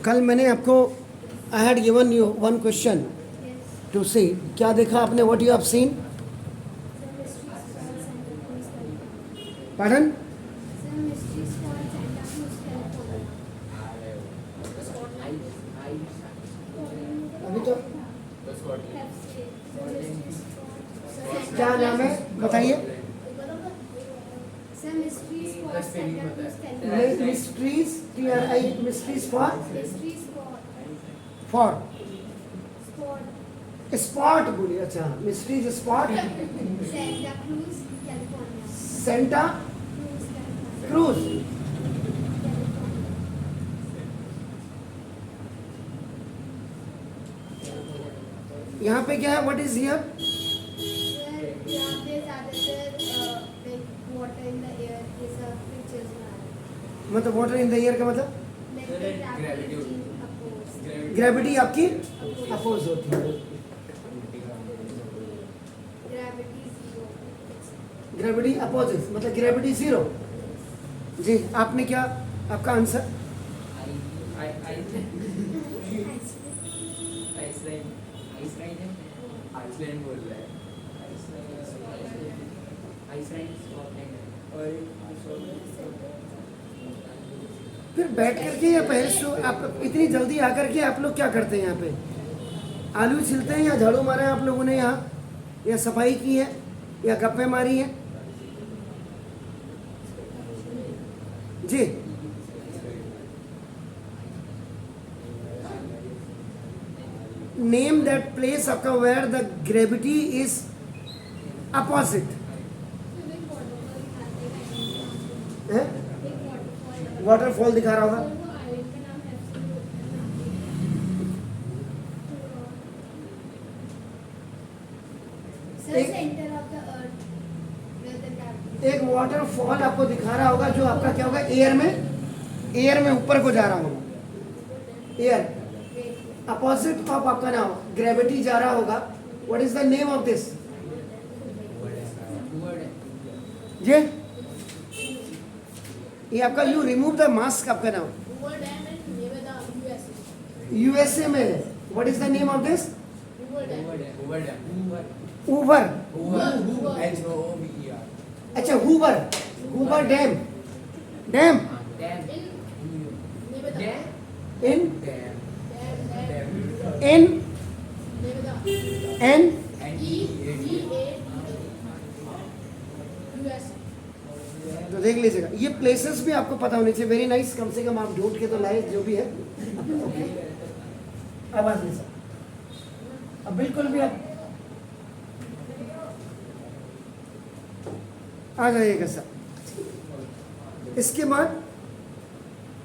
कल मैंने आपको I had given you one question to see, क्या देखा आपने? What you have seen? Pardon? अभी तो क्या नाम है बताइए? मिस्ट्रीज, मिस्ट्रीज फॉर स्पॉट बोलिए। अच्छा, मिस्ट्रीज स्पॉट सेंटा क्रूज। यहाँ पे क्या है? What is here? मतलब वाटर इन द एयर का मतलब ग्रेविटी आपकी अपोज होती है। ग्रेविटी अपोजिट मतलब ग्रेविटी जीरो। जी, आपने क्या आपका आंसर? आइसलैंड बोल रहा है। फिर बैठ करके या पहले शो आप इतनी जल्दी आकर के आप लोग क्या करते हैं? यहाँ पे आलू छिलते हैं या झाड़ू मारे हैं आप लोगों ने यहाँ, या सफाई की है या गप्पे मारी हैं? जी, नेम दैट प्लेस आपका where the gravity is opposite. Waterfall दिखा रहा होगा। एक वाटरफॉल आपको दिखा रहा होगा जो आपका क्या होगा? एयर में ऊपर को जा रहा होगा। एयर अपोजिट ऑफ आपका नाम ग्रेविटी जा रहा होगा। What is the name of this? ये आपका यू रिमूव द मास्क आपका नाम यूएसए में है। What is the name of this? Hoover. अच्छा, Hoover dam. Dam in an तो देख लीजिएगा, ये प्लेसेस भी आपको पता होनी चाहिए। वेरी नाइस, कम से कम आप ढूंढ के तो लाए जो भी है। आवाज नहीं सर, अब बिल्कुल भी आप आ जाइएगा सर। इसके बाद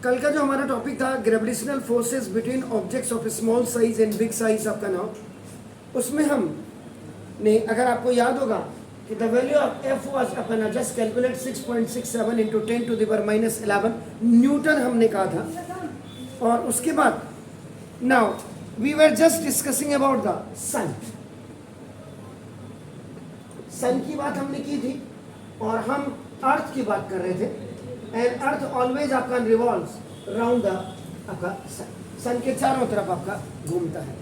कल का जो हमारा टॉपिक था gravitational forces between objects of small size and big size आपका नाम, उसमें हम ने अगर आपको याद होगा कि the value of F was अपन just calculate 6.67 into 10 to the power -11 newton हमने कहा था। और उसके बाद now we were just discussing about the sun. Sun की बात हमने की थी और हम अर्थ की बात कर रहे थे। एंड अर्थ ऑलवेज आपका रिवॉल्व्स राउंड द आपका सन के चारों तरफ आपका घूमता है।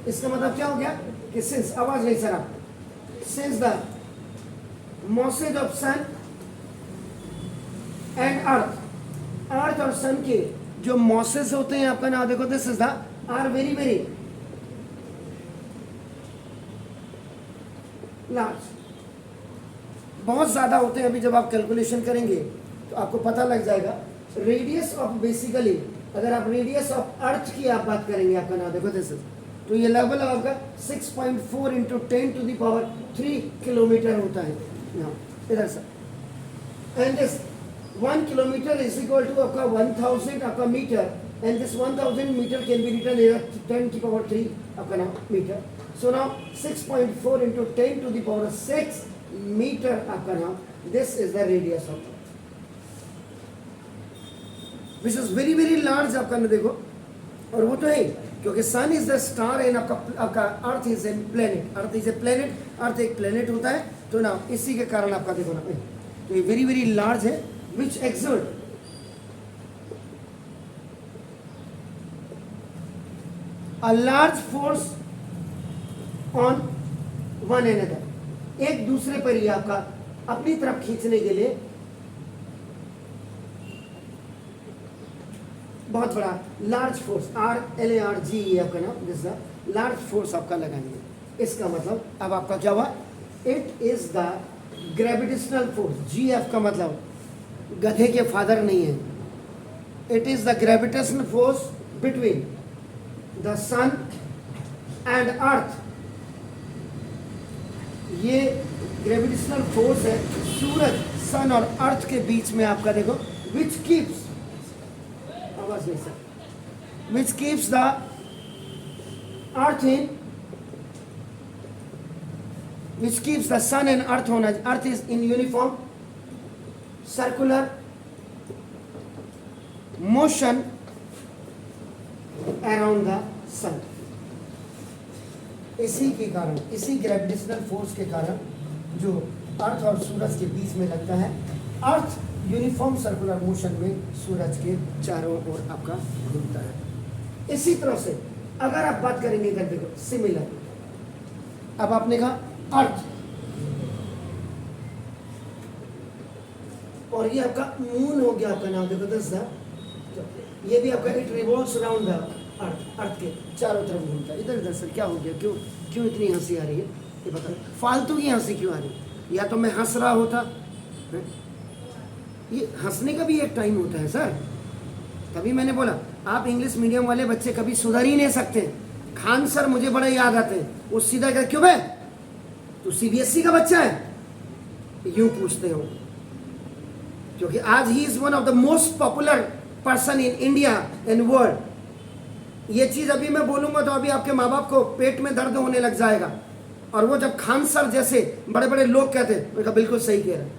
इसका मतलब क्या हो गया कि सिंस आवाज नहीं सर आप since the masses of sun and earth और सन के जो मॉसेज होते हैं आपका नाम देखो, this is the are very very large, बहुत ज्यादा होते हैं। अभी जब आप कैलकुलेशन करेंगे तो आपको पता लग जाएगा। रेडियस ऑफ बेसिकली अगर आप रेडियस ऑफ अर्थ की आप बात करेंगे आपका नाम देखो, दिस इज तो ये लगभग आपका 6.4 into 10 to the power 3 kilometre होता है यहाँ इधर से। And this 1 kilometre is equal to आपका 1000 आपका metre. And this 1000 metre can be written as 10 की पावर 3 आपका नाम metre. So now 6.4 into 10 to the power 6 metre आपका नाम, this is the radius of which is very very large आपका ना देखो। और वो तो है क्योंकि sun is the star and आपका earth is an planet. Earth is a planet, earth एक प्लेनेट होता है। तो ना इसी के कारण आपका देखो ना, तो ये वेरी वेरी लार्ज है which exert a large force on one another, एक दूसरे पर ही आपका अपनी तरफ खींचने के लिए बहुत बड़ा लार्ज फोर्स, RLARGE आपका नाम, दिस लार्ज फोर्स आपका लगाएंगे। इसका मतलब अब आपका क्या हुआ, it is the gravitational force. GF का मतलब गधे के फादर नहीं है, it is the gravitational force between the sun and earth. ये ग्रेविटेशनल फोर्स है सूरज, सन और अर्थ के बीच में आपका देखो, विच कीप्स, आवाज नहीं sir, which keeps the earth in, which keeps the sun and earth on earth is in uniform circular motion around the sun। इसी के कारण, इसी ग्रेविटेशनल फोर्स के कारण जो अर्थ और सूरज के बीच में लगता है, अर्थ यूनिफॉर्म सर्कुलर मोशन में सूरज के चारों ओर आपका घूमता है। इसी तरह से अगर आप बात करेंगे इधर देखो, सिमिलर, अब आपने कहा अर्थ, और ये आपका मून हो गया, आपका नाम देखो दस, ये भी आपका it revolves around the earth, earth के चारों तरफ घूमता है। इधर इधर सर क्या हो गया, क्यों क्यों इतनी हंसी आ रही है, ये बताओ, फालतू की हंसी क्यों आ रही है? या तो मैं हंस रहा होता है? ये हंसने का भी एक टाइम होता है सर। तभी मैंने बोला आप इंग्लिश मीडियम वाले बच्चे कभी सुधर ही नहीं सकते। खान सर मुझे बड़े याद आते हैं, वो सीधा कहते क्यों बे तू CBSE का बच्चा है, यूं पूछते हो, क्योंकि आज he is one of the most popular person in India and world. ये चीज अभी मैं बोलूंगा तो अभी आपके माँ बाप को पेट में दर्द होने लग जाएगा, और वो जब खान सर जैसे बड़े बड़े लोग कहते हैं, मैं कहा बिल्कुल सही कह रहे हैं।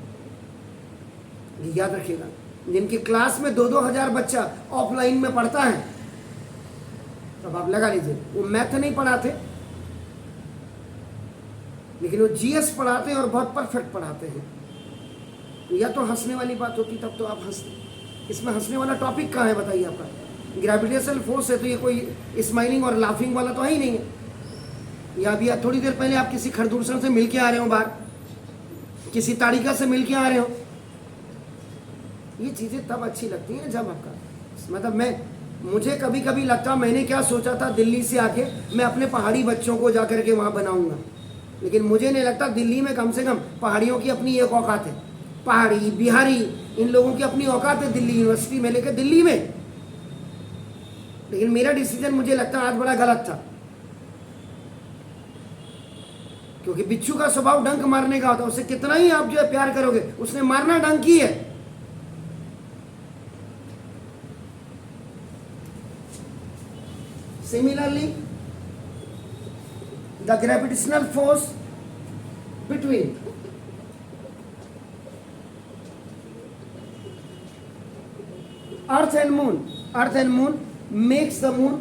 याद रखिएगा, जिनकी क्लास में 2-2 हजार बच्चा ऑफलाइन में पढ़ता है, तब आप लगा लीजिए, वो मैथ नहीं पढ़ाते लेकिन वो GS पढ़ाते हैं और बहुत परफेक्ट पढ़ाते हैं। या तो हंसने वाली बात होती तब तो आप हंसते, इसमें हंसने वाला टॉपिक कहाँ है बताइए आपका? ग्रेविटेशनल फोर्स है तो ये कोई स्माइलिंग और लाफिंग वाला तो है ही नहीं है। या अभी थोड़ी देर पहले आप किसी खरदूषण से मिल के आ रहे हो, बाहर किसी ताड़िका से मिल के आ रहे हो, ये चीज़ें तब अच्छी लगती हैं जब आपका मतलब मुझे कभी कभी लगता, मैंने क्या सोचा था दिल्ली से आके मैं अपने पहाड़ी बच्चों को जा करके वहाँ बनाऊंगा, लेकिन मुझे नहीं लगता दिल्ली में कम से कम पहाड़ियों की अपनी एक औकात है। पहाड़ी बिहारी इन लोगों की अपनी औकात है दिल्ली यूनिवर्सिटी में, लेकर दिल्ली में। लेकिन मेरा डिसीजन मुझे लगता आज बड़ा गलत था, क्योंकि बिच्छू का स्वभाव डंक मारने का होता है, उसे कितना ही आप जो है प्यार करोगे, उसने मारना डंक ही है। Similarly the gravitational force between earth and moon makes the moon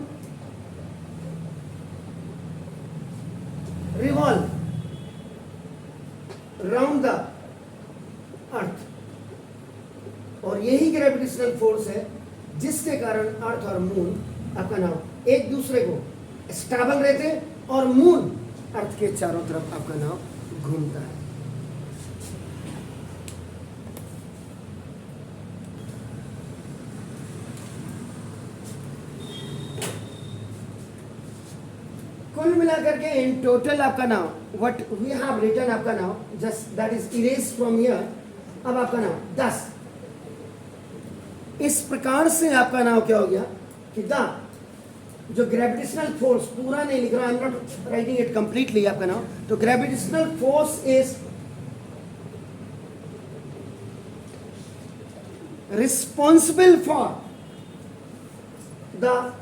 revolve round the earth, और यही ग्रेविटेशनल फोर्स है जिसके कारण अर्थ और मून आपका नाम एक दूसरे को स्टेबल रहते हैं, और मून अर्थ के चारों तरफ आपका नाम घूमता है। कुल मिलाकर के इन टोटल आपका नाम व्हाट वी हैव रिटन, आपका नाम just that is erase from here, अब आपका नाम 10। इस प्रकार से आपका नाम क्या हो गया कि द जो ग्रेविटेशनल फोर्स, पूरा नहीं लिख रहा, I am not writing it completely, आपका नाम तो gravitational force is responsible for the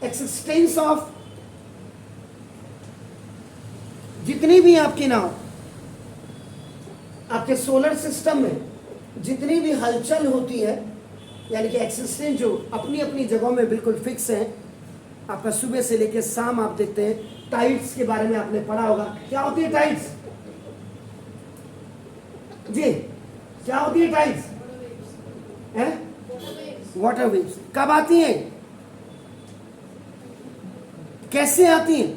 existence of जितनी भी आपकी नाव आपके सोलर सिस्टम में जितनी भी हलचल होती है, यानी कि एक्सिस्टेंस जो अपनी अपनी जगहों में बिल्कुल फिक्स है। आपका सुबह से लेकर शाम आप देखते हैं टाइड्स के बारे में आपने पढ़ा होगा, क्या होती है टाइड्स? जी क्या होती है टाइड्स? हैं? वाटर वेव्स कब आती हैं, कैसे आती हैं?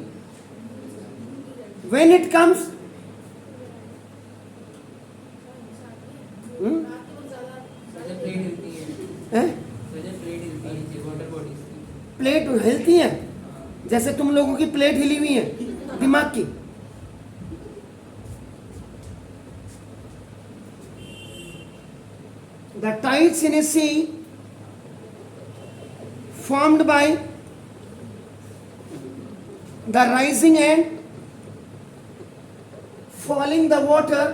व्हेन इट कम्स, प्लेट हिलती है, जैसे तुम लोगों की प्लेट हिली हुई है दिमाग की। The tides in a sea formed by the rising and falling the water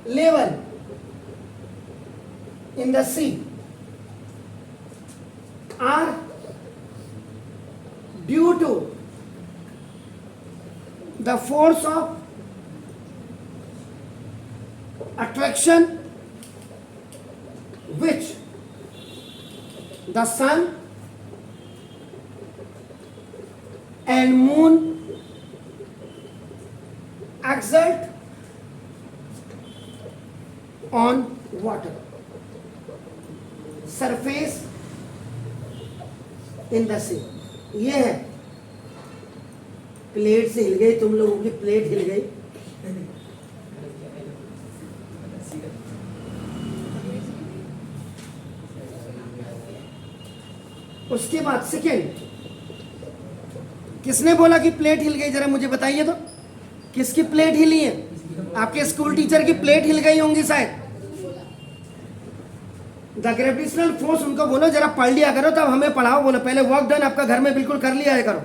level in the sea are due to the force of attraction which the sun and moon exert on water surface in the sea। ये है, plate से हिल गई, तुम लोगों की plate हिल गई। उसके बाद सेकेंड, किसने बोला कि प्लेट हिल गई? जरा मुझे बताइए तो, किसकी प्लेट हिली है? आपके स्कूल टीचर की प्लेट हिल गई होंगी शायद। द ग्रेविटेशनल फोर्स, उनको बोलो जरा पढ़ लिया करो तब हमें पढ़ाओ। बोलो पहले वर्क डन आपका घर में बिल्कुल कर लिया करो,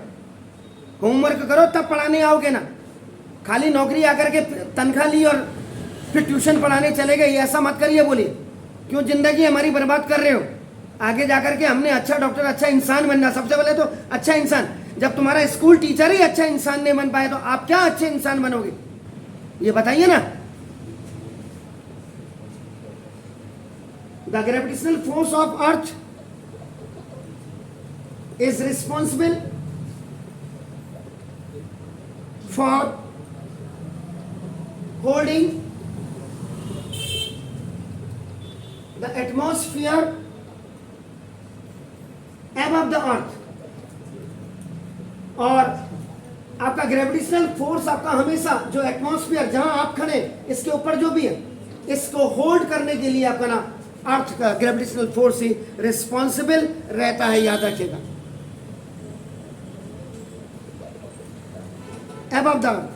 होमवर्क करो तब पढ़ाने आओगे ना। खाली नौकरी आकर के तनख्वाह ली और फिर ट्यूशन पढ़ाने चले गए, ऐसा मत करिए। बोलिए क्यों जिंदगी हमारी बर्बाद कर रहे हो? आगे जाकर के हमने अच्छा डॉक्टर, अच्छा इंसान बनना। सबसे पहले तो अच्छा इंसान, जब तुम्हारा स्कूल टीचर ही अच्छा इंसान नहीं बन पाए तो आप क्या अच्छे इंसान बनोगे? ये बताइए ना। The gravitational force of earth is responsible for holding the atmosphere above the earth। और आपका ग्रेविटेशनल फोर्स आपका हमेशा जो एटमॉस्फेयर जहां आप खड़े इसके ऊपर जो भी है इसको होल्ड करने के लिए आपका ना अर्थ का ग्रेविटेशनल फोर्स ही रिस्पॉन्सिबल रहता है, याद रखिएगा। above the earth।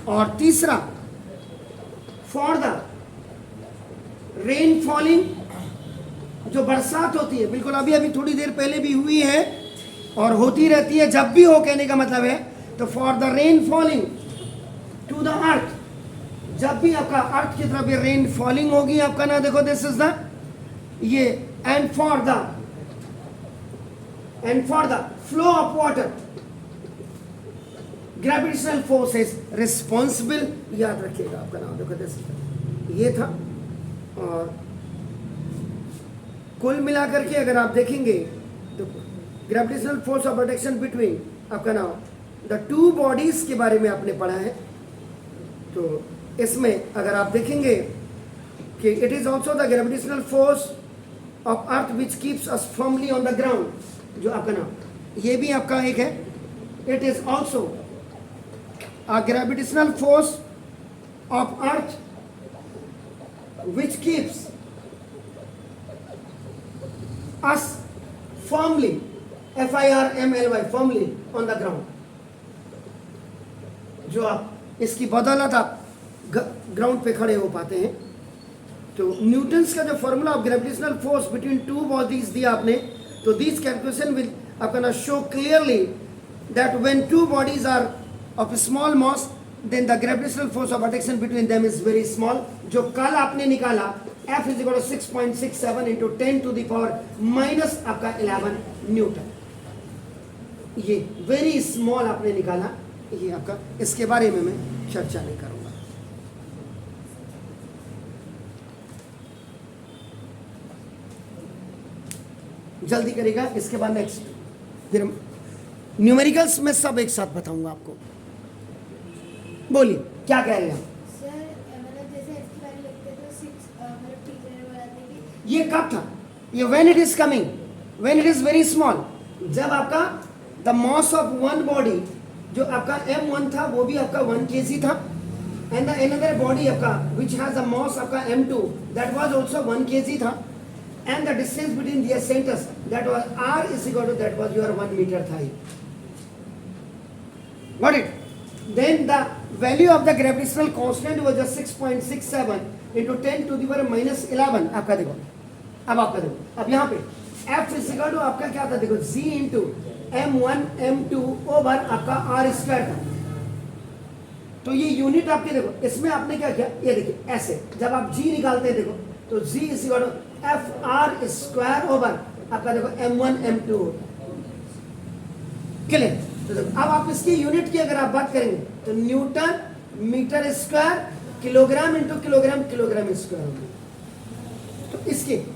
और तीसरा, फॉर द रेन फॉलिंग, जो बरसात होती है, बिल्कुल अभी अभी थोड़ी देर पहले भी हुई है और होती रहती है, जब भी हो कहने का मतलब है। तो for the rain falling to the earth, जब भी आपका अर्थ की तरफ ये रेन फॉलिंग होगी आपका ना, देखो दिस इज द ये, and for the flow of water gravitational force is responsible, याद रखिएगा आपका नाम। देखो दिस ये था। और कुल मिलाकर के अगर आप देखेंगे तो gravitational force of attraction between आपका नाम द टू बॉडीज के बारे में आपने पढ़ा है। तो इसमें अगर आप देखेंगे कि it is also the gravitational force of earth which keeps us firmly on the ground, जो आपका नाम ये भी आपका एक है। It is also a gravitational force of earth which keeps us firmly, FIRMLY, firmly on the ground। जो आप इसकी बदौलत आप ग्राउंड पे खड़े हो पाते हैं। तो न्यूटन्स का जो formula of gravitational force between two bodies दिया आपने, तो दिस कैलकुलेशन विल आपका ना show clearly that when two bodies are of small mass then the gravitational force of attraction between them is very small. जो कल आपने निकाला F is equal to 6.67 into 10 to the power minus आपका 11 Newton, ये very small आपने निकाला। ये आपका, इसके बारे में मैं चर्चा नहीं करूंगा। जल्दी करेगा, इसके बाद नेक्स्ट फिर न्यूमेरिकल्स में सब एक साथ बताऊंगा आपको। बोलिए क्या कह रहे हैं आप? ये कब था? ये when it is coming, when it is very small, जब आपका the mass of one body जो आपका m1 था वो भी आपका 1 kg था, एंड द अनदर बॉडी आपका विच हैज अ मास आपका m2 that was also 1 kg था, and the distance between their centres that was r is equal to that was your 1 metre था। Got it? Then the value of the gravitational constant was 6.67 into 10 to the power minus 11। आपका देखो, अब आपका देखो, अब यहाँ पे F is equal to आपका क्या था, देखो G into M1 M2 over आपका R स्क्वायर था। तो ये यूनिट आपके देखो, इसमें आपने क्या किया, ये देखिए ऐसे जब आप G निकालते हैं देखो, तो G is equal to FR square over आपका देखो M1 M2 क्लियर। तो देखो अब आप इसकी यूनिट की अगर आप बात करेंगे तो newton metre square kilogram into kilogram kilogram square होगी। तो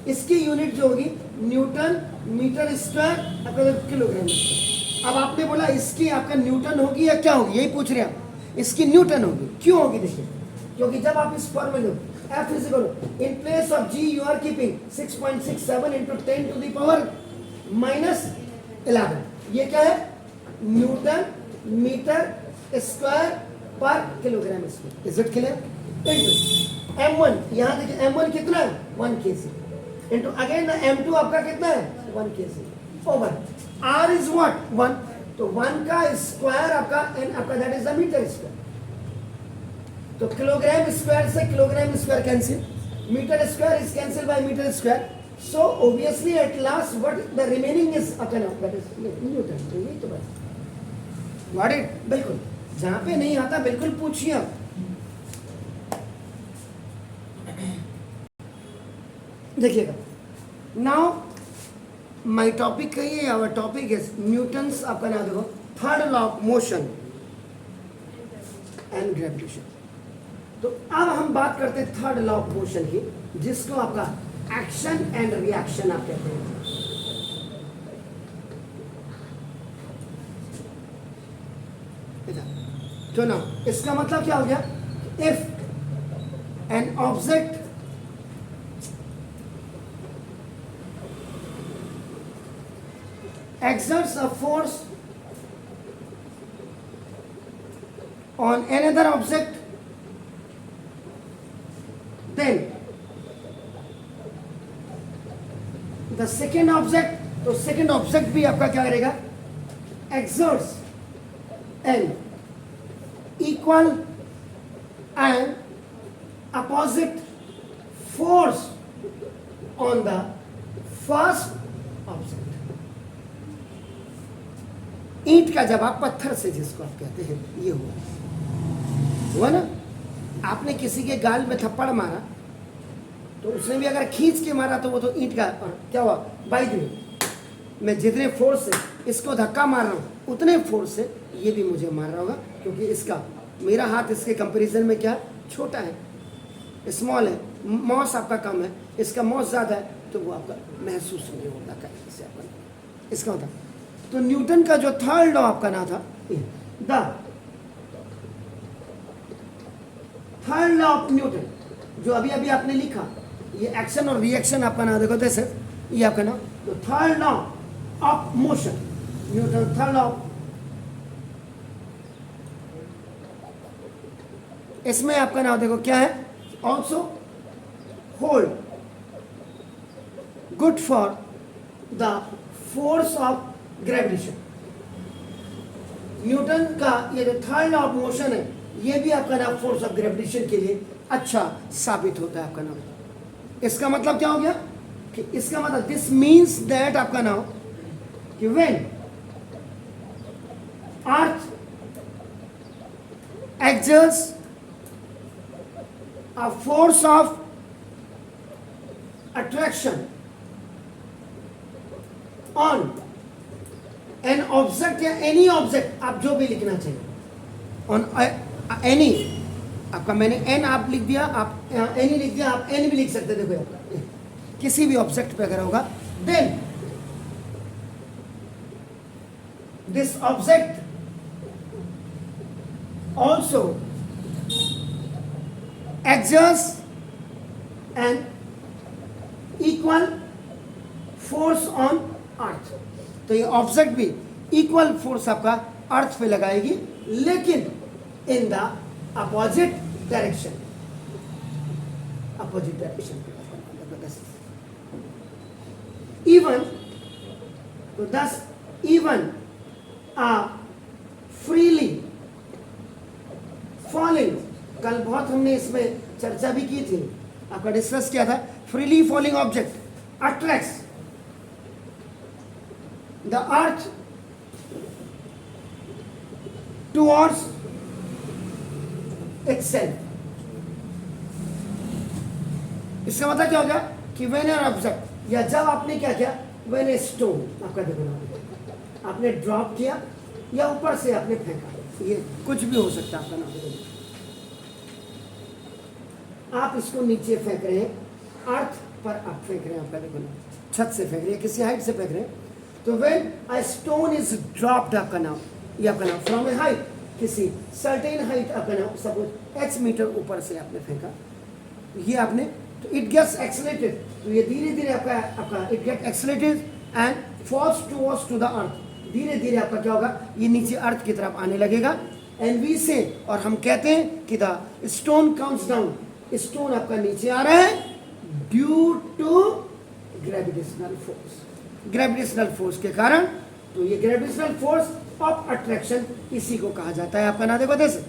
इसकी यूनिट जो होगी न्यूटन मीटर स्क्वायर आपका किलोग्राम स्क्वायर। अब आपने बोला इसकी आपका न्यूटन होगी या क्या होगी, यही पूछ रहे हैं आप। इसकी न्यूटन होगी, क्यों होगी देखिए, क्योंकि जब आप इस फॉर्मूले F is equal in place of G you are keeping 6.67 into 10 to the power minus 11। ये क्या है, न्यूटन मीटर स्क्वायर पर kilogram square. Is it clear? M1 यहाँ देखिए M1 कितना है 1 kg इंटू अगेन M2 आपका कितना है 1 kg over R is what 1, तो 1 का स्क्वायर आपका n आपका that is the metre square. तो किलोग्राम स्क्वायर से kilogram square cancel, metre square is cancel by metre square, so obviously at last what the remaining is अपना that is newton. तो ये तो बस व्हाट इट, बिल्कुल जहां पे नहीं आता बिल्कुल पूछिए आप। देखिएगा नाउ माय टॉपिक कहिए, आवर टॉपिक इज न्यूटन्स आपका नाम देखो third law of motion and gravitation. तो अब हम बात करते हैं थर्ड लॉ ऑफ मोशन की, जिसको आपका एक्शन एंड रिएक्शन आप कहते हैं। तो ना इसका मतलब क्या हो गया, if an object exerts a force on another object, then the second object, तो second object भी आपका क्या करेगा, exerts an equal and opposite force on the first object। ईंट का जवाब पत्थर से, जिसको आप कहते हैं, ये हुआ ना। आपने किसी के गाल में थप्पड़ मारा तो उसने भी अगर खींच के मारा तो वो तो ईंट का, और क्या हुआ, बाई द वे मैं जितने फोर्स से इसको धक्का मार रहा हूँ उतने फोर्स से ये भी मुझे मार रहा होगा, क्योंकि इसका मेरा हाथ इसके कंपैरिजन में क्या छोटा है, स्मॉल है, मॉस आपका कम है, इसका मॉस ज़्यादा है, तो वो आपका महसूस नहीं होता कहीं से आपका इसका होता। तो न्यूटन का जो थर्ड लॉ आपका ना था, the third law of Newton, जो अभी अभी आपने लिखा, ये एक्शन और रिएक्शन आपका ना देखो जैसे ये आपका ना, तो third law of motion, Newton third law, इसमें आपका नाम देखो क्या है, also hold good for the force of gravitation. Newton का ये जो थर्ड लॉ ऑफ मोशन है, ये भी आपका नाम फोर्स ऑफ ग्रेविटेशन के लिए अच्छा साबित होता है आपका नाम। इसका मतलब क्या हो गया कि इसका मतलब दिस मीन्स दैट आपका नाम कि when earth exerts a force of attraction on an object या any object, आप जो भी लिखना चाहिए, on any, आपका मैंने n आप लिख दिया, आप any लिख दिया, आप n भी लिख सकते, देखो किसी भी ऑब्जेक्ट पे अगर होगा, then this object also exerts an equal force on earth. तो ये ऑब्जेक्ट भी इक्वल फोर्स आपका अर्थ पे लगाएगी, लेकिन in the opposite direction, opposite direction. Even, तो दस इवन फ्रीली फॉलिंग, कल बहुत हमने इसमें चर्चा भी की थी, आपका डिस्कस किया था। Freely falling object attracts the earth towards itself। इसका मतलब क्या हो गया कि व्हेन एन ऑब्जेक्ट, या जब आपने क्या किया, व्हेन ए स्टोन, आपका देखो ना, आपने ड्रॉप किया या ऊपर से आपने फेंका, ये कुछ भी हो सकता है आपका नाम। आप इसको नीचे फेंक रहे हैं, अर्थ पर आप फेंक रहे हैं, आपका देखो ना, छत से फेंक रहे हैं, किसी हाइट से फेंक रहे हैं। तो when a stone is dropped, आपका नाम, ये आपका नाम फ्रॉम ए हाइट, किसी सर्टेन हाइट, आपका नाम सपोज x मीटर ऊपर से आपने फेंका, ये आपने, तो इट गेट्स एक्सेलरेटेड, तो ये धीरे धीरे आपका it get accelerated and falls towards to the earth. धीरे धीरे आपका क्या होगा, ये नीचे अर्थ की तरफ आने लगेगा। एंड वी से, और हम कहते हैं कि the stone comes down, stone आपका नीचे आ रहा है due to gravitational force, gravitational force के कारण। तो ये ग्रेविटेशनल फोर्स ऑफ अट्रैक्शन, इसी को कहा जाता है आपका ना, देखो जैसे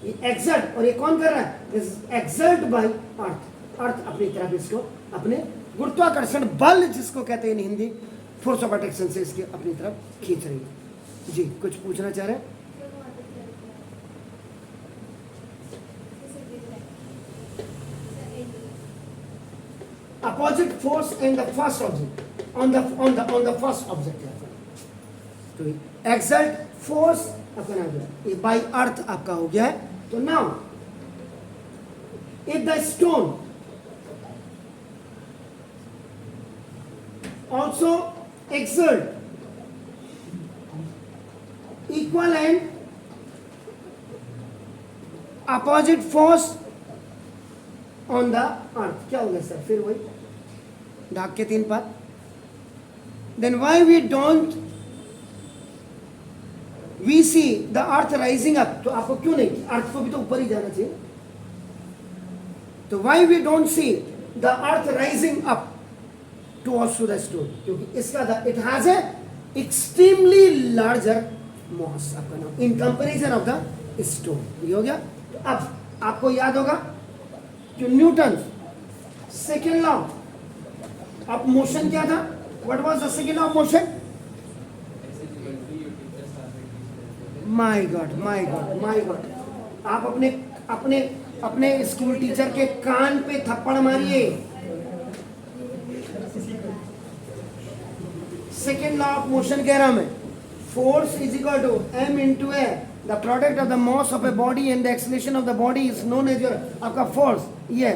ये एक्सर्ट, और ये कौन कर रहा है, दिस इज एक्सर्ट बाय अर्थ। अर्थ अपनी तरफ इसको, अपने गुरुत्वाकर्षण बल जिसको कहते हैं इन हिंदी, फोर्स ऑफ अट्रैक्शन से इसके अपनी तरफ खींच रही है। जी कुछ पूछना चाह रहे हैं? Opposite force in the first object, on the first object। तो exert force अपना ये by earth आपका हो गया है। तो now if the stone also exert equal and opposite force on the earth, क्या होगा सर, फिर वही ढाक के तीन पात, then why we don't we see the earth rising up। तो आपको क्यों नहीं, अर्थ को भी तो ऊपर ही जाना चाहिए। तो why we don't see the earth rising up towards to the stone, क्योंकि इसका it has a extremely larger mass, आपका नाम, in comparison of the stone। ये हो गया। तो अब आपको याद होगा कि Newton second law of motion क्या था, what was the second law of motion? My God, my God, my God, आप अपने अपने अपने स्कूल टीचर के कान पे थप्पड़ मारिए। सेकेंड लॉ ऑफ मोशन कह रहा हूं मैं, force is equal to m into a, the product of the mass of a body and the acceleration of the body is known as your, आपका force. ये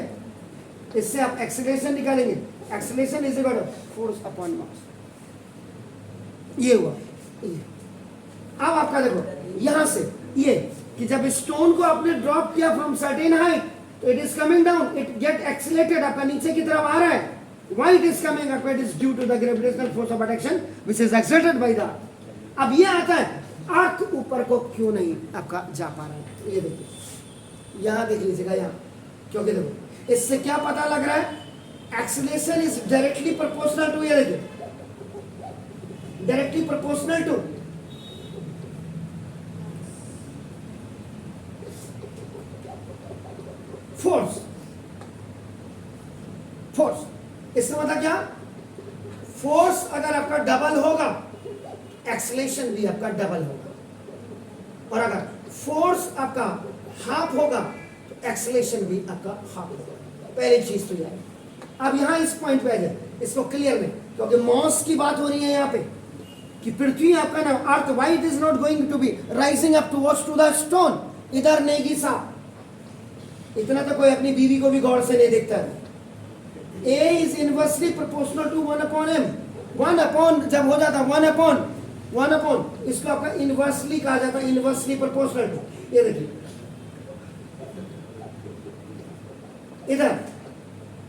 इससे आप एक्सेलरेशन निकालेंगे, acceleration is equal to force upon mass. ये हुआ। ये अब आपका देखो यहां से ये कि जब स्टोन को आपने ड्रॉप किया फ्रॉम सर्टेन हाइट, तो it is coming down, it get accelerated, आपका नीचे की तरफ आ रहा है। Why it is coming up? It is due to the gravitational force of attraction which is exerted by the earth। अब ये आता है, अर्थ ऊपर को क्यों नहीं आपका जा पा रहा है, ये देखिए, यहां देख लीजिएगा यहां, क्योंकि देखो इससे क्या पता लग रहा है, acceleration is directly proportional to, ये देखिए, directly proportional to force. Force इसका मतलब क्या, फोर्स अगर आपका डबल होगा, एक्सेलरेशन भी आपका डबल होगा, और अगर फोर्स आपका हाफ होगा तो एक्सेलरेशन भी आपका हाफ होगा। पहली चीज तो यह। अब यहां इस पॉइंट पे आ जाए, इसको क्लियर में, क्योंकि मॉस की बात हो रही है यहां पे कि पृथ्वी आपका ना earth, why it is not going to be rising up towards to the stone, इधर नेगी साहब, इतना तो कोई अपनी बीवी को भी गौर से नहीं देखता है। A is inversely proportional to 1 upon m, 1 upon जब हो जाता 1 upon, इसको आपका इनवर्सली कहा जाता है, इनवर्सली प्रोपोर्शनल टू। ये देखिए इधर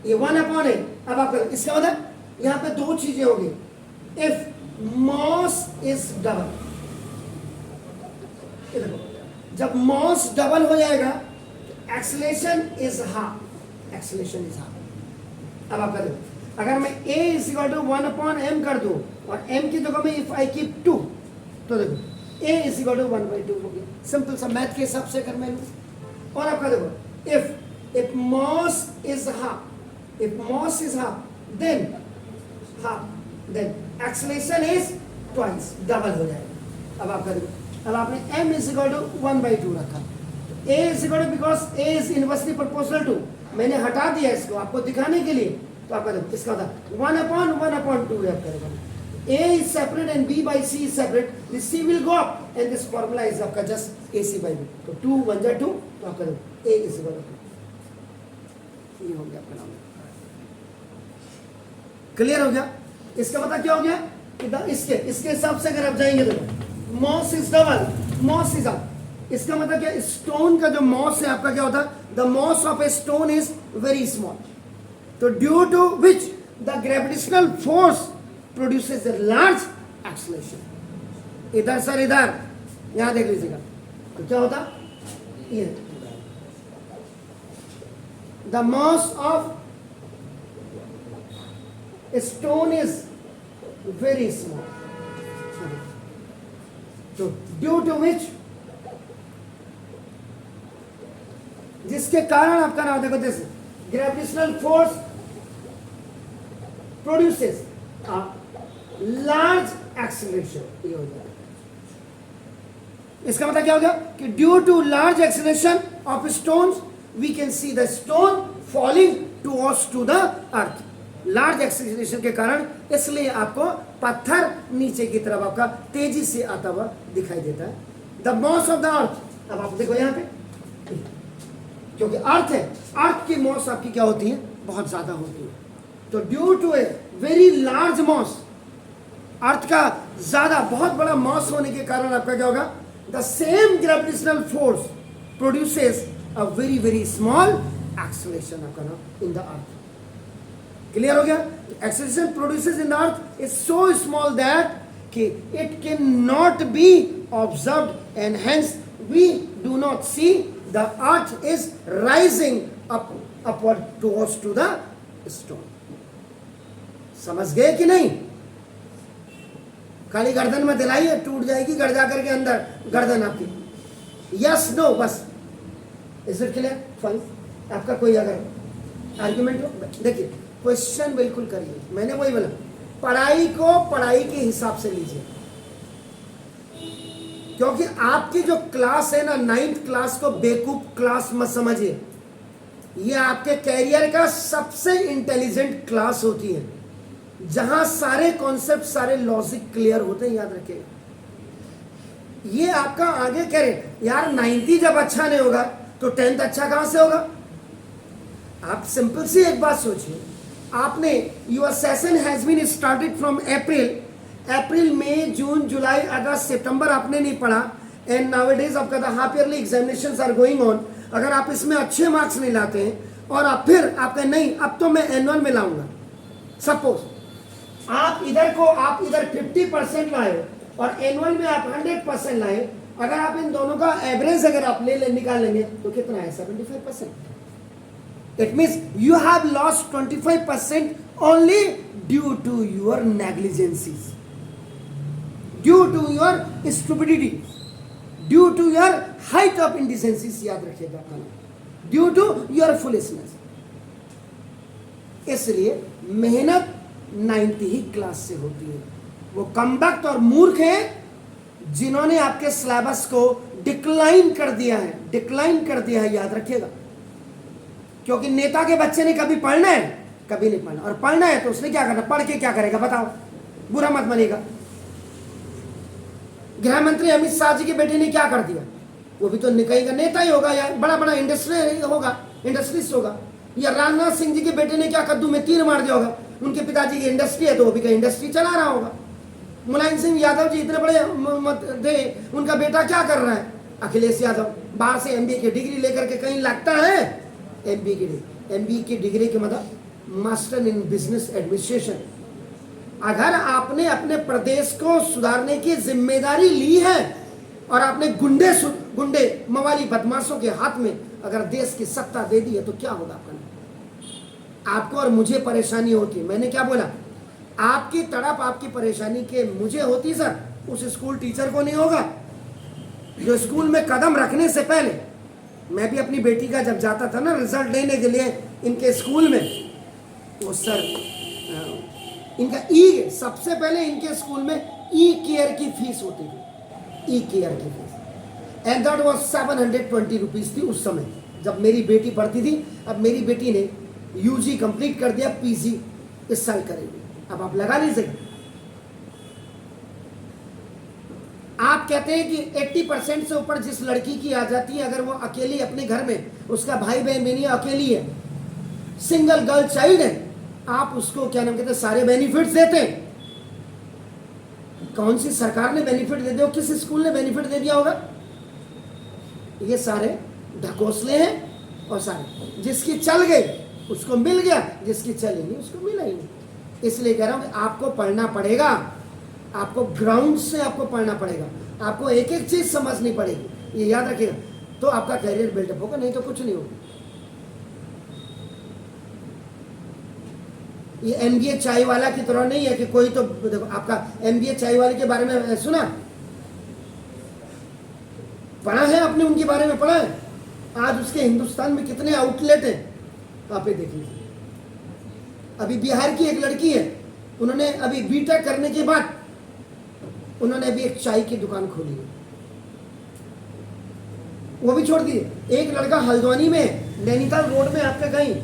ये 1 upon है। अब आपका इसका मतलब यहां पे दो चीजें होगी, इफ मॉस इज डबल, जब मॉस डबल हो जाएगा acceleration is half, acceleration is half. अब आप कर दो, अगर मैं a is equal to 1/m कर दूं और m की जगह में इफ आई कीप 2, तो देखो a इज इक्वल टू 1/2 हो गया, सिंपल सा मैथ के हिसाब से अगर मैं लूं। और आपका देखो if mass is half, if mass is half then acceleration is twice, double हो जाएगा। अब आपका देखो, अब आपने m इज इक्वल टू 1/2 रखा, a is equal to, because a is inversely proportional to, मैंने हटा दिया इसको आपको दिखाने के लिए, तो आपका देखो इसका होता 1/1/2 है आपका, a is separate and b by c is separate, this c will go up and this formula is आपका just ac by b, तो 2 1 जा 2, तो आपका देखो a is equal to, ये हो गया आपका नाम, क्लियर हो गया। इसका मतलब क्या हो गया कि इसके हिसाब से अगर आप जाएंगे तो mass is double, mass is up, इसका मतलब क्या, स्टोन का जो मॉस है आपका क्या होता है, the mass of a stone is very small, तो due to which the gravitational force produces a large acceleration. इधर सर इधर यहां देख लीजिएगा, तो क्या होता, ये the mass of stone is very small, तो ड्यू टू विच, जिसके कारण आपका नाम देखो, जैसे gravitational force produces a large acceleration, ये हो जाएगा। इसका मतलब क्या हो गया कि due to large acceleration of stones we can see the stone falling towards to the earth, large acceleration के कारण इसलिए आपको पत्थर नीचे की तरफ आपका तेजी से आता हुआ दिखाई देता है। The mass of the earth, अब आप देखो यहां पे, क्योंकि अर्थ है, अर्थ की मॉस आपकी क्या होती है, बहुत ज्यादा होती है, तो due to a very large mass, earth का ज्यादा बहुत बड़ा मॉस होने के कारण आपका क्या होगा, the same gravitational force produces a very very small acceleration आपका नाम इन द अर्थ। क्लियर हो गया, acceleration produces in the earth is so small that कि it can not be observed and hence we do not see the earth is rising upward towards to the stone। समझ गए कि नहीं, खाली गर्दन में दिलाइए, टूट जाएगी गड़ जाकर के अंदर गर्दन आपकी, यस नो, बस इज इट क्लियर, फाइन। आपका कोई अगर आर्ग्यूमेंट हो, देखिए क्वेश्चन बिल्कुल करिए, मैंने वही बोला, पढ़ाई को पढ़ाई के हिसाब से लीजिए, क्योंकि आपकी जो क्लास है ना 9th क्लास को बेवकूफ क्लास मत समझिए, ये आपके कैरियर का सबसे इंटेलिजेंट क्लास होती है, जहां सारे कॉन्सेप्ट सारे लॉजिक क्लियर होते हैं, याद रखिएगा। ये आपका आगे करें यार, 9th जब अच्छा नहीं होगा तो 10th अच्छा कहां से होगा। आप सिंपल सी एक बात सोचिए, आपने your session has been started from April May June July August September आपने नहीं पढ़ा, एंड नाउअडेज आपका the half yearly examinations are going on. अगर आप इसमें अच्छे मार्क्स नहीं लाते हैं और आप फिर आपका नहीं अब तो मैं एनुअल में लाऊंगा, सपोज आप इधर 50% लाए और एनुअल में आप 100% लाए, अगर आप इन दोनों का एवरेज अगर आप निकालेंगे तो कितना है, 75%। It means you have lost 25% only due to your negligencies, due to your stupidity, due to your height of indecencies, याद रखिएगा, ड्यू टू योर फुलिशनेस। इसलिए मेहनत 9th ही क्लास से होती है। वो कमबख्त और मूर्ख हैं जिन्होंने आपके सिलेबस को डिक्लाइन कर दिया है, याद रखिएगा, क्योंकि नेता के बच्चे ने कभी पढ़ना है, कभी नहीं पढ़ना, और पढ़ना है तो उसने क्या करना, पढ़ के क्या करेगा बताओ, बुरा मत मानिएगा। गृह मंत्री अमित शाह जी के बेटे ने क्या कर दिया, वो भी तो कहीं का नेता ही होगा या बड़ा बड़ा इंडस्ट्रिस्ट होगा। या राजनाथ सिंह जी के बेटे ने क्या कद्दू में तीर मार दिया होगा, उनके पिताजी की इंडस्ट्री है तो वो भी कहीं इंडस्ट्री चला रहा होगा। मुलायम सिंह यादव जी इतने बड़े उनका बेटा क्या कर रहा है, अखिलेश यादव, बाहर से MBA की डिग्री लेकर के कहीं लगता है, MBA की डिग्री के मतलब मास्टर इन बिजनेस एडमिनिस्ट्रेशन, अगर आपने अपने प्रदेश को सुधारने की जिम्मेदारी ली है और आपने गुंडे मवाली बदमाशों के हाथ में अगर देश की सत्ता दे दी है तो क्या होगा आपको और मुझे परेशानी होती। मैंने क्या बोला, आपकी तड़प आपकी परेशानी के मुझे होती सर, उस स्कूल टीचर को नहीं होगा जो स्कूल में कदम रखने से पहले, मैं भी अपनी बेटी का जब जाता था ना रिजल्ट लेने के लिए इनके स्कूल में, तो सर इनका सबसे पहले इनके स्कूल में ई केयर की फीस होती थी, ई केयर की fees, and that was 720 rupees थी उस समय जब मेरी बेटी पढ़ती थी। अब मेरी बेटी ने यूजी कंप्लीट कर दिया, पीजी इस साल करेगी। अब आप लगा नहीं सकते। आप कहते हैं कि 80% से ऊपर जिस लड़की की आ जाती है, अगर वो अकेली अपने घर में, उसका भाई बहन भी नहीं है, अकेली है, सिंगल गर्ल चाइल्ड है, आप उसको क्या नाम कहते हैं सारे बेनिफिट्स देते हैं। कौन सी सरकार ने बेनिफिट दे दिया, किस स्कूल ने बेनिफिट दे दिया होगा? ये सारे ढकोसले हैं और सारे जिसकी चल गई उसको मिल गया, जिसकी चली नहीं उसको मिला ही नहीं। इसलिए कह रहा हूं कि आपको पढ़ना पड़ेगा, आपको ग्राउंड से आपको पढ़ना पड़ेगा, आपको एक एक चीज समझनी पड़ेगी, ये याद रखिएगा, तो आपका कैरियर बिल्डअप होगा, नहीं तो कुछ नहीं होगा। ये एमबीए चाय वाला की तरह नहीं है कि कोई तो देखो, आपका एमबीए चाय वाले के बारे में सुना, पढ़ा है आपने, उनके बारे में पढ़ा है। आज उसके हिंदुस्तान में कितने आउटलेट हैं आप ये देख लीजिए। अभी बिहार की एक लड़की है, उन्होंने अभी बीटेक करने के बाद उन्होंने अभी एक चाय की दुकान खोली है, वो भी छोड़ दिए। एक लड़का हल्द्वानी में नैनीताल रोड में, आपके कहीं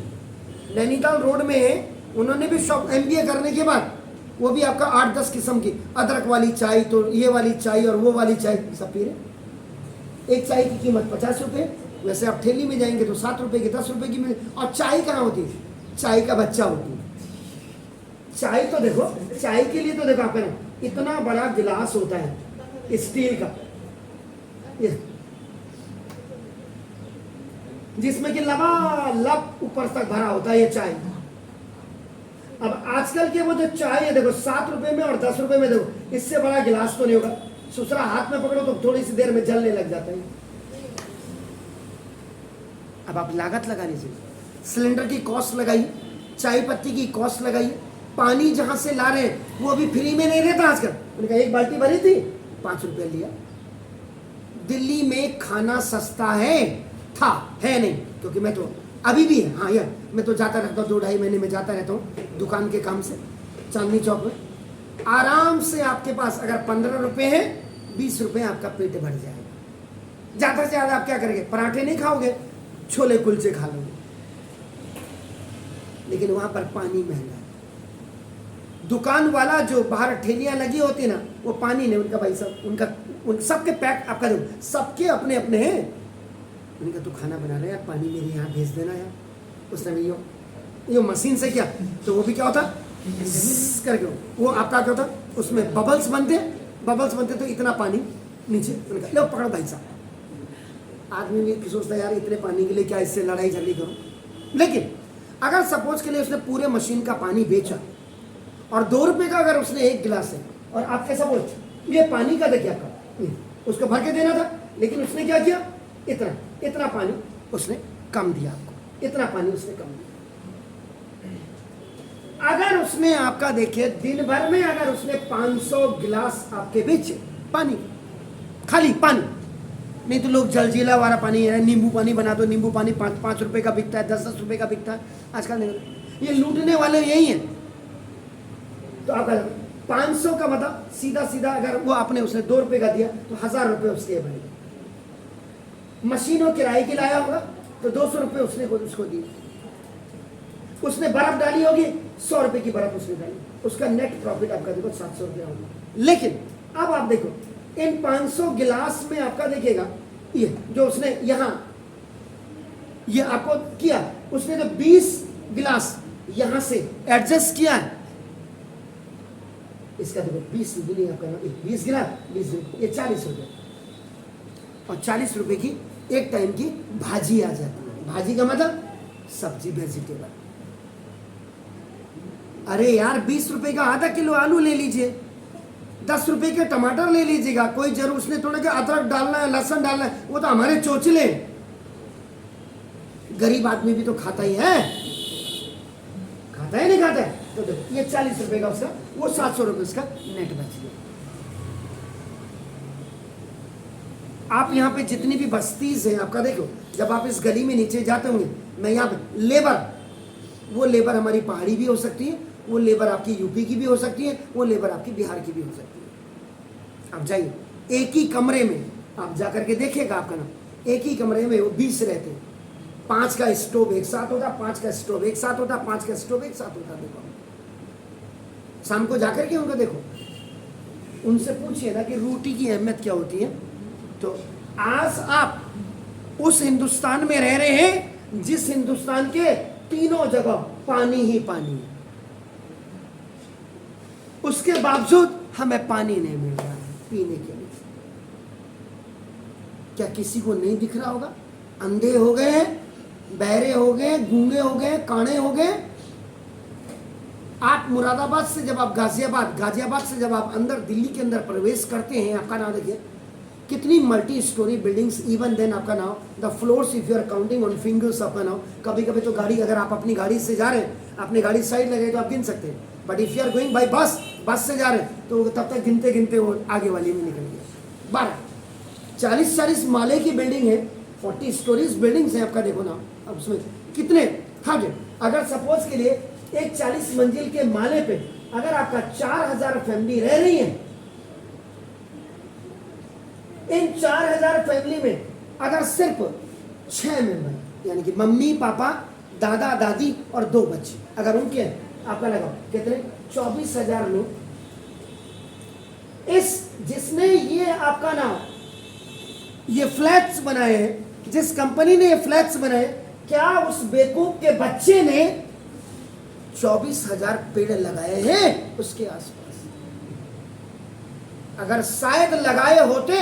नैनीताल रोड में, उन्होंने भी शॉप एमबीए करने के बाद वो भी आपका 8-10 किस्म की अदरक वाली चाय, तो ये वाली चाय और वो वाली चाय सब पी रहे। एक चाय की कीमत 50 रुपये, वैसे आप ठेली में जाएंगे तो 7 रुपये की, 10 रुपये की मिले। और चाय कहाँ होती है? चाय का बच्चा होती है। चाय तो देखो, चाय के लिए तो देखो आपका इतना बड़ा गिलास होता है स्टील का, जिसमें कि लबालब ऊपर तक भरा होता है ये चाय। अब आजकल के वो जो चाय है देखो 7 रुपए में और 10 रुपए में, देखो इससे बड़ा गिलास तो नहीं होगा, दूसरा हाथ में पकड़ो तो थोड़ी सी देर में जलने लग जाता है। अब आप लागत लगानी चाहिए, सिलेंडर की कॉस्ट लगाइए, चाय पत्ती की कॉस्ट लगाइए, पानी जहां से ला रहे हैं वो अभी फ्री में नहीं रहता आजकल। उनका एक बाल्टी भरी थी 5 रुपये लिया। दिल्ली में खाना सस्ता है नहीं, क्योंकि मैं तो अभी भी है, हाँ यार मैं तो जाता रहता हूँ, 2-2.5 महीने में जाता रहता हूँ दुकान के काम से चांदनी चौक में। आराम से आपके पास अगर 15 रुपये है, 20 रुपये आपका पेट भर जाएगा। ज़्यादा से ज़्यादा आप क्या करेंगे, पराठे नहीं खाओगे, छोले कुलचे खा लोगे। लेकिन वहां पर पानी महंगा है। दुकान वाला जो बाहर ठेलियां लगी होती ना, वो पानी नहीं, उनका भाई साहब उन सबके पैक आपका जो सबके अपने अपने हैं, उनका तो खाना बना रहे यार, पानी मेरे यहाँ भेज देना यार। उस समय यो मशीन से क्या, तो वो भी क्या होता करके वो आपका क्या होता, उसमें बबल्स बनते तो इतना पानी नीचे, उनका लो पकड़ो भाई साहब। आदमी भी सोचता है यार इतने पानी के लिए क्या इससे लड़ाई झगड़ी करो। लेकिन अगर सपोज के लिए उसने पूरे मशीन का पानी बेचा और 2 रुपए का अगर उसने एक गिलास है, और आप कैसा बोलते ये पानी का देखिए आपका, उसको भर के देना था, लेकिन उसने क्या किया, इतना पानी उसने कम दिया आपको, इतना पानी उसने कम दिया। अगर उसने आपका देखिए दिन भर में अगर उसने 500 गिलास आपके बेचे पानी, खाली पानी, नहीं तो लोग जलजीला वाला पानी है, नींबू पानी बना दो, नींबू पानी 5-5 रुपए का बिकता है, 10-10 रुपए का बिकता है आजकल। नहीं, ये लूटने वाले यही हैं। तो आप 500 का मतलब सीधा अगर वो आपने उसने 2 रुपए का दिया तो 1000 रुपए उसके बने। मशीनों किराए की लाया होगा तो 200 रुपए उसने उसको दिए। उसने बर्फ डाली होगी, 100 रुपए की बर्फ उसने डाली, उसका नेट प्रॉफिट आपका देखो 700 रुपया होगा। लेकिन अब आप देखो इन 500 गिलास में आपका देखिएगा, ये जो उसने यहाँ ये आपको किया, उसने जो 20 गिलास यहां से एडजस्ट किया है, इसका देखो 20 बिलिंग आपका 20 गिलास 20 ये 40 रुपये, और 40 रुपए की एक टाइम की भाजी आ जाती है। भाजी का मतलब सब्जी, वेजिटेबल। अरे यार 20 रुपए का आधा किलो आलू ले लीजिए, 10 रुपए के टमाटर ले लीजिएगा, कोई जरूर उसने थोड़ा कि अदरक डालना है, लहसुन डालना है, वो तो हमारे चोचले। गरीब आदमी भी तो खाता ही है, खाता है नहीं खाता है? तो देखो ये 40 रुपए का उसका, वो 700 रुपए उसका नेट बच गया। आप यहाँ पे जितनी भी बस्तीज हैं आपका देखो, जब आप इस गली में नीचे जाते होंगे, मैं यहाँ पे लेबर, वो लेबर हमारी पहाड़ी भी हो सकती है, वो लेबर आपकी यूपी की भी हो सकती है, वो लेबर आपकी बिहार की भी हो सकती है। आप जाइए एक ही कमरे में, आप जा करके देखिएगा आपका नाम, एक ही कमरे में वो 20 रहते हैं, 5 का स्टोव एक साथ होता, 5 का स्टोव एक साथ होता, 5 का स्टोव एक साथ होता। देखो शाम को जाकर के उनको देखो, उनसे पूछिए ना कि रोटी की अहमियत क्या होती है। तो आज आप उस हिंदुस्तान में रह रहे हैं जिस हिंदुस्तान के तीनों जगह पानी ही पानी है, उसके बावजूद हमें पानी नहीं मिल रहा है पीने के लिए। क्या किसी को नहीं दिख रहा होगा? अंधे हो गए हैं, बहरे हो गए, गूंगे हो गए, काणे हो गए। आप मुरादाबाद से जब आप गाजियाबाद से जब आप अंदर दिल्ली के अंदर प्रवेश करते हैं, आपका नाम देखिए कितनी multi storey buildings, even then आपका नाम the floors if you are counting on fingers आपका नाम। कभी कभी तो गाड़ी, अगर आप अपनी गाड़ी से जा रहे हैं, अपनी गाड़ी साइड लगे तो आप गिन सकते हैं, but if you are going by bus से जा रहे हैं तो तब तक गिनते गिनते वो आगे वाली में निकल गया। 40 माले की बिल्डिंग है, 40 स्टोरीज बिल्डिंग्स है आपका, देखो ना अब उसमें कितने। हाँ जी, अगर सपोज के लिए एक 40 मंजिल के माले पे अगर आपका 4000 फैमिली रह रही है, इन 4000 फैमिली में अगर सिर्फ 6 मेंबर यानी कि मम्मी पापा दादा दादी और 2 बच्चे अगर उनके आपका लगाओ कितने 24,000 लोग। इस जिसने ये आपका नाम ये फ्लैट्स बनाए हैं, जिस कंपनी ने ये फ्लैट्स बनाए, क्या उस बेवकूफ के बच्चे ने 24,000 पेड़ लगाए हैं उसके आसपास? अगर शायद लगाए होते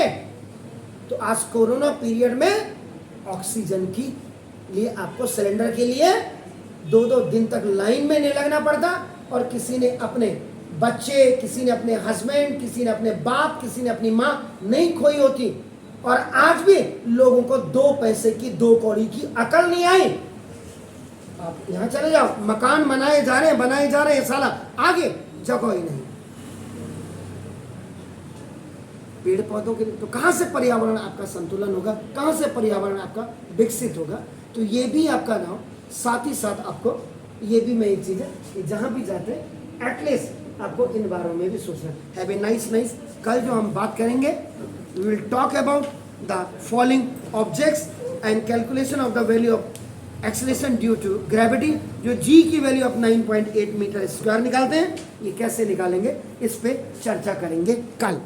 तो आज कोरोना पीरियड में ऑक्सीजन की लिए आपको सिलेंडर के लिए 2-2 दिन तक लाइन में नहीं लगना पड़ता, और किसी ने अपने बच्चे, किसी ने अपने हस्बैंड, किसी ने अपने बाप, किसी ने अपनी माँ नहीं खोई होती। और आज भी लोगों को 2 पैसे की 2 कौड़ी की अकल नहीं आई। आप यहाँ चले जाओ, मकान बनाए जा रहे हैं साला, आगे जगह ही नहीं। पेड़ पौधों के लिए तो कहाँ से पर्यावरण आपका संतुलन होगा, कहाँ से पर्यावरण आपका विकसित होगा? तो ये भी आपका नाम, साथ ही साथ आपको ये भी मैं एक चीज़ है कि जहाँ भी जाते हैं एटलीस्ट आपको इन बारों में भी सोचना। Have a nice. कल जो हम बात करेंगे, we will talk about the following objects and calculation of the value of acceleration due to gravity. जो जी की वैल्यू ऑफ 9.8 मीटर स्क्वायर निकालते हैं, ये कैसे निकालेंगे इस पे चर्चा करेंगे कल।